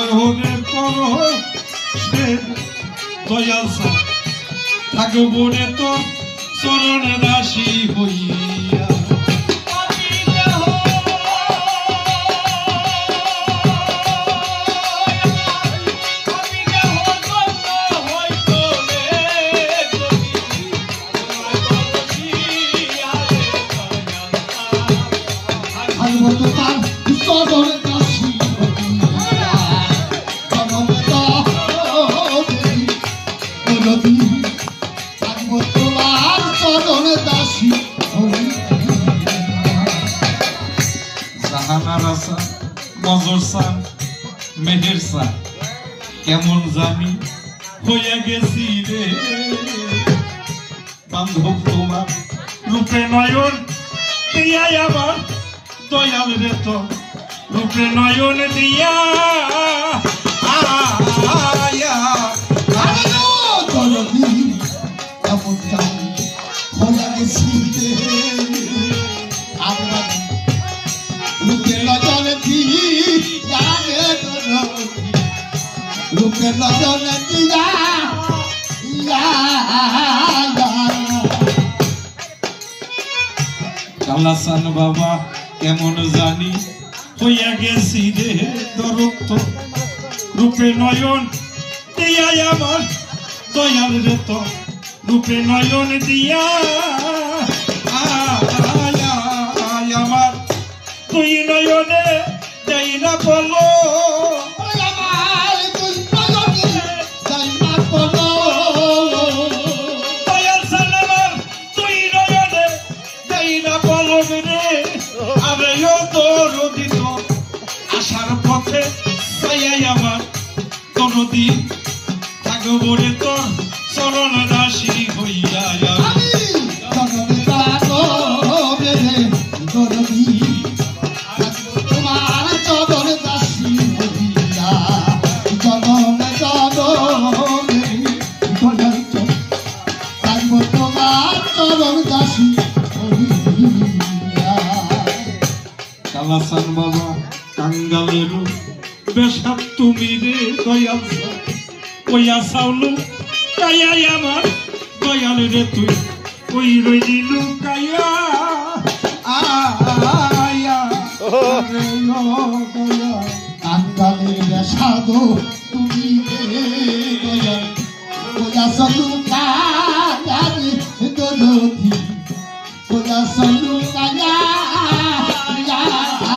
চরণের পরশে দয়াল থাকবো রে তোর চরণ দাসী হইয়া। মেহের সান কেমন জানি হইয়া গেছি রে বান্ধব তোমার রূপে নয়ন দিয়া আমার দয়াল রে তো রূপে নয়ন দিয়া হইয়া গেছি রে আমরা রূপে নয়ন দিয়া রূপে নয়ন দিয়া কালাসান বাবা কেমন জানি হইয়া গেছি রে দরক্ত রূপে নয়ন দিয়া আমার দয়াল রে তো রূপে নয়ন দিয়া আমার তুই নয়নে যাই না বলো আসার পথে আমার কোনদিন থাকবো রে তোর চরণ দাসী হইয়া। তোমার চরণ দাসী হইয়া জনম থাকবো তোমার চরণ দাসী হইয়া। কালাসান বাবা কাঙ্গালের বেশাব তুমি রে দয়াল কইয়া চাউলু কাইয়া আমার দয়াল রে তুই কই রই দিলু কাইয়া কাঙ্গালের বেশাব তুমি রে দয়াল কইয়া চাউলু